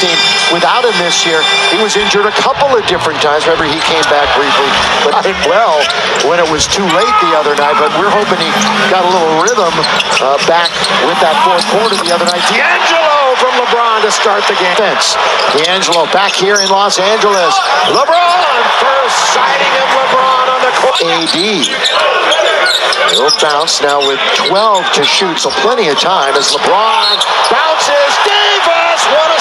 team. Without him this year, he was injured a couple of different times. Remember, he came back briefly, but did well when it was too late the other night. But we're hoping he got a little rhythm back with that fourth quarter the other night. D'Angelo from LeBron to start the game. D'Angelo back here in Los Angeles. LeBron, first sighting of LeBron on the court. AD. Little bounce now with 12 to shoot, so plenty of time as LeBron bounces. Davis, what a...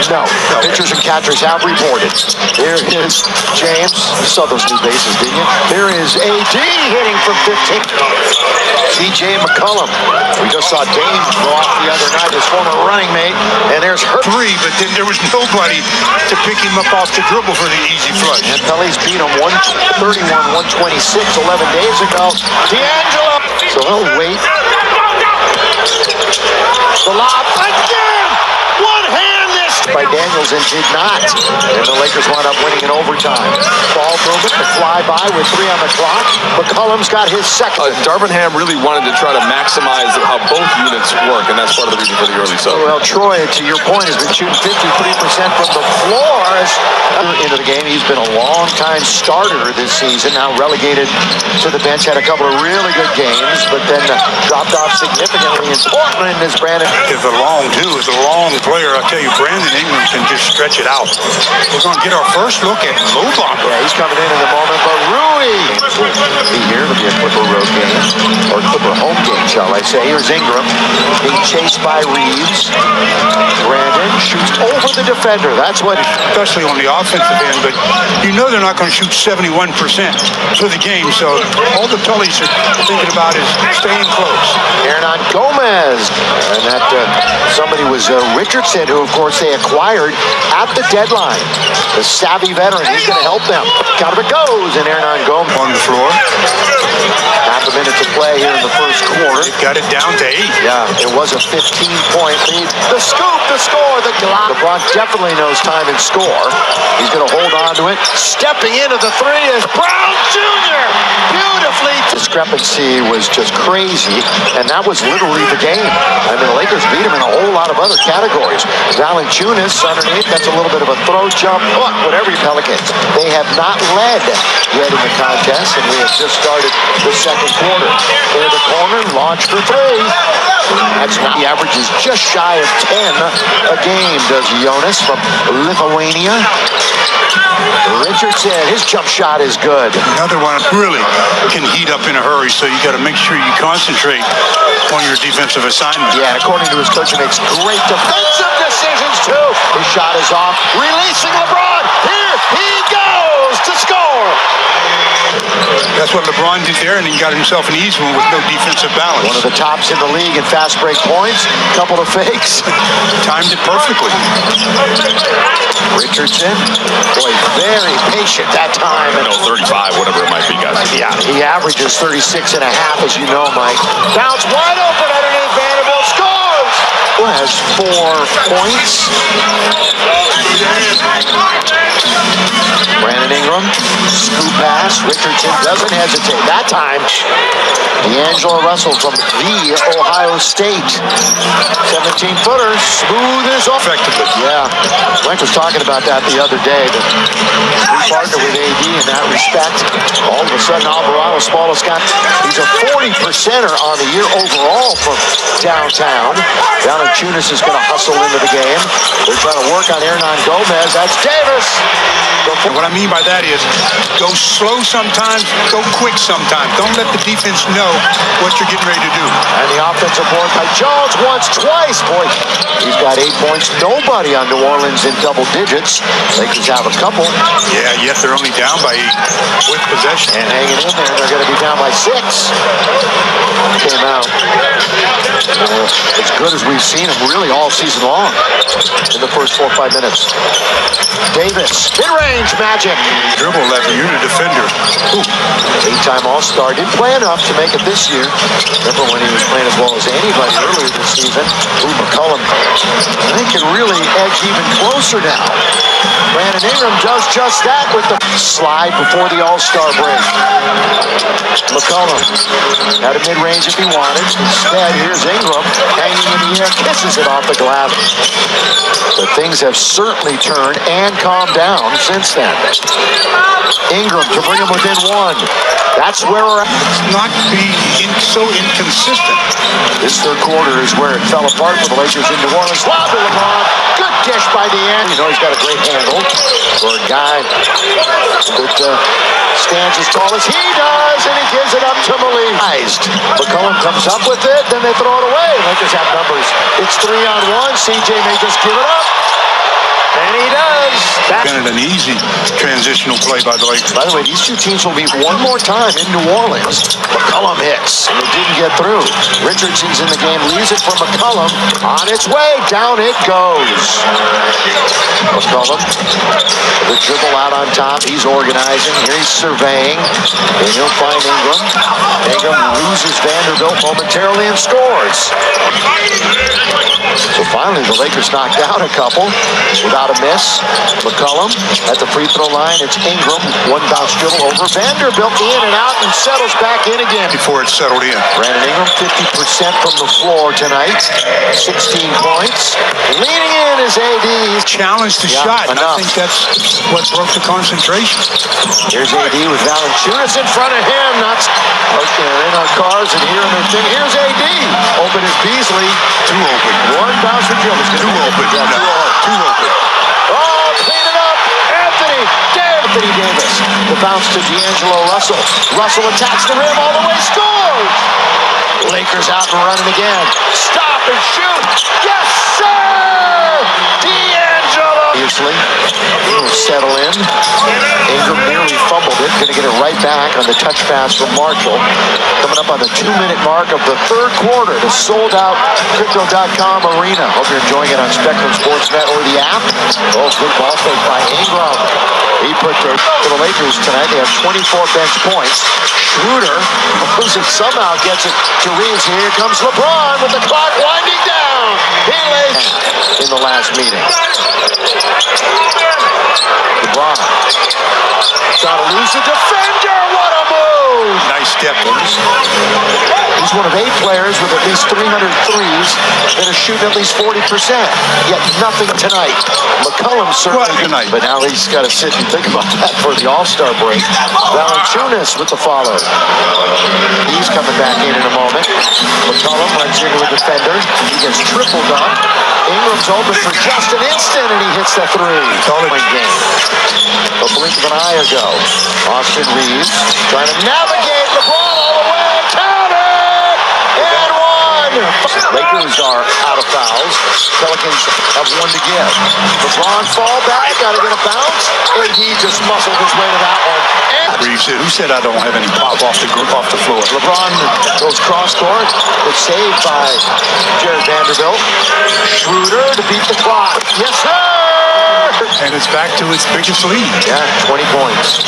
No, pitchers and catchers have reported. Here is James. You saw those new bases, didn't you? Here is AD hitting from 15. CJ McCollum. We just saw Dame go off the other night, his former running mate, and there's her. Three, but then there was nobody to pick him up off the dribble for the easy flush. And Pelly's beat him 131-126 11 days ago. D'Angelo. So he'll wait. The lob again. One hand this by Daniels and did not. And the Lakers wound up winning in overtime. Ball movement to fly by with 3 on the clock. McCollum's got his second. Darvin Ham really wanted to try to maximize how both units work, and that's part of the reason for the early sub. Well, Troy, to your point, has been shooting 53% from the floor. Into the game, he's been a long-time starter this season, now relegated to the bench. Had a couple of really good games, but then dropped off significantly in Portland as Brandon. Is a long player. I tell you, Brandon Ingram can just stretch it out. We're going to get our first look at move on. Yeah, he's coming in the moment, but Rui be here. It'll be a Clipper road game, or Clipper home game, shall I say. Here's Ingram being chased by Reeves. Brandon shoots over the defender. That's what, especially on the offensive end, but you know they're not going to shoot 71% for the game, so all the Pellies are thinking about is staying close. Hernan Gomez, and that somebody was Richardson, who of course they acquired at the deadline. The savvy veteran, he's going to help them. Out of it goes, and Hernan Gomez on the floor. Half a minute to play here in the first quarter. It got it down to 8. Yeah, it was a 15-point lead. The scoop, the score, the block. LeBron definitely knows time and score. He's going to hold on to it. Stepping into the 3 is Brown Jr. Beautifully. Discrepancy was just crazy, and that was literally the game. I mean, the Lakers beat him in a whole lot of other categories. Valanciunas underneath, that's a little bit of a throw jump, whatever you Pelicans. They have not led yet in the contest, and we have just started the second quarter. Clear the corner, launch for 3. That's not, he averages just shy of 10 a game, does Jonas from Lithuania. Richardson, his jump shot is good. Another one really can heat up in a hurry, so you got to make sure you concentrate on your defensive assignment. Yeah, and according to his coach, he makes great defensive decisions too. His shot is off, releasing LeBron. Here he goes to score. That's what LeBron did there, and he got himself an easy one with no defensive balance. One of the tops in the league in fast break points. Couple of fakes. Timed it perfectly. Richardson, boy, very patient that time. 35, whatever it might be, guys. Yeah, he averages 36 and a half, as you know, Mike. Bounce wide open underneath Vanderbilt. Scores! Who has 4 points? Brandon Ingram, scoop pass. Richardson doesn't hesitate. That time, D'Angelo Russell from the Ohio State. 17-footer, smooth as off. Effectively. Yeah, Mike was talking about that the other day. That we partner with AD in that respect. All of a sudden, Alvarado, smallest guy, he's a 40%er on the year overall from downtown. Valanciunas is going to hustle into the game. They're trying to work on Hernan Gomez. That's Davis. What I mean by that is go slow sometimes, go quick sometimes. Don't let the defense know what you're getting ready to do. And the offensive board by Jones once, twice. Boy, he's got 8 points. Nobody on New Orleans in double digits. Lakers have a couple. Yeah, yet they're only down by 8 with possession. And hanging in there, they're going to be down by 6. Came out as good as we've seen him really all season long in the first 4 or 5 minutes. Davis, mid-range magic. Dribble left, you're the defender. 8-time All-Star. Didn't play enough to make it this year. Remember when he was playing as well as anybody earlier this season. McCollum, I think, can really edge even closer now. Brandon Ingram does just that with the slide before the All-Star break. McCollum at a mid-range if he wanted. Instead, here's Ingram hanging in the air, kisses it off the glass. But things have certainly turned and calmed down since then. Ingram to bring him within one. That's where we're at. Not being so inconsistent. This third quarter is where it fell apart for the Lakers in New Orleans. Lob to LeBron. Good dish by the end. You know he's got a great handle for a guy that stands as tall as he does, and he gives it up to Malik. McCollum comes up with it, then they throw it away. Lakers have numbers. It's 3-on-1. CJ may just give it up. And he does. Been an easy transitional play by the Lakers. By the way, these two teams will meet one more time in New Orleans. McCollum hits, and it didn't get through. Richardson's in the game, leaves it for McCollum. On its way, down it goes. McCollum, the dribble out on top. He's organizing. Here he's surveying. And he'll find Ingram. Ingram loses Vanderbilt momentarily and scores. So finally, the Lakers knocked out a couple without a miss. McCollum at the free throw line. It's Ingram. One bounce dribble over Vanderbilt. In and out and settles back in again. Before it settled in. Brandon Ingram, 50% from the floor tonight. 16 points. Leaning in is AD. He's Challenged the shot. And I think that's what broke the concentration. Here's AD with Valanciunas in front of him. Not they're in our cars and here in their thing. Here's AD. Open is Beasley. Too open. One bounce for dribble. Too open. Yeah, Too open. Oh, clean it up. Anthony Davis. The bounce to D'Angelo Russell. Russell attacks the rim all the way. Scores. Lakers out and running again. Stop and shoot. Yes, sir. D'Angelo. Obviously, he'll settle in. Ingram nearly fumbled it. Going to get it right back on the touch pass from Marshall. Coming up on the 2-minute mark of the third quarter. The sold-out Crypto.com arena. Hope you're enjoying it on Spectrum Sportsnet or the app. Oh, good ball fake by Ingram. He put for the Lakers tonight. They have 24 bench points. Schroeder somehow gets it to Reeves. Here comes LeBron with the clock winding down. He lays in the last meeting. LeBron trying to lose the defender. What a move! Nice step. He's one of 8 players with at least 300 threes that are shooting at least 40%. Yet nothing tonight. McCollum certainly tonight. But now he's got to sit and think about that for the All-Star break. Valanciunas with the follow. He's coming back in a moment. McCollum runs into a defender. He gets tripled up. Ingram's open for just an instant, and he hits the three. Point game. A blink of an eye ago. Austin Reeves trying to navigate LeBron all the way. Count it! And one! Lakers are out of fouls. Pelicans have one to give. LeBron fall back, got to get a bounce. AD just muscled his way to that one. Reeves said, who said I don't have any pop off the floor? LeBron goes cross court. It's saved by Jared Vanderbilt. Schroeder to beat the clock. Yes, sir! And it's back to its biggest lead. Yeah, 20 points.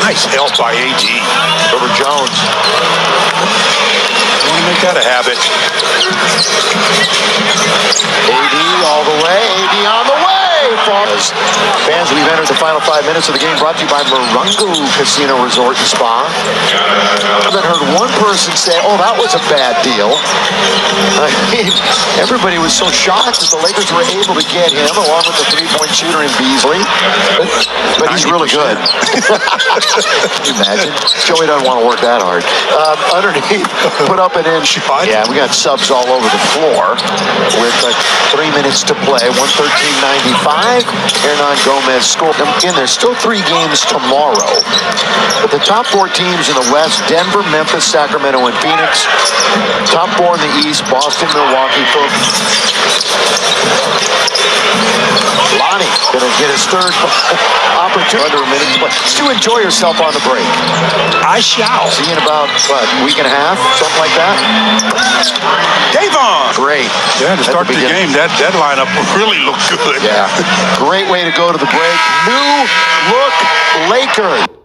Nice help by AD. Over Jones. Can we make that a habit? AD all the way. AD on the way. Fans, we've entered the final 5 minutes of the game brought to you by Morongo Casino Resort and Spa. I haven't heard one person say, oh, that was a bad deal. I mean, everybody was so shocked that the Lakers were able to get him along with the three-point shooter in Beasley. But he's really good. Can you imagine? Joey doesn't want to work that hard. Underneath, put up and in. Yeah, we got subs all over the floor with 3 minutes to play. 113.95. Hernan Gomez scored them in. There's still 3 games tomorrow. But the top 4 teams in the West, Denver, Memphis, Sacramento, and Phoenix. Top 4 in the East, Boston, Milwaukee. Lonnie gonna get his third opportunity. Under a minute to play. Just to enjoy yourself on the break. I shall. See you in about, what, a week and a half? Something like that? Davon! Great. Yeah, to start the game, that lineup really looked good. Yeah. Great way to go to the break. New look Lakers.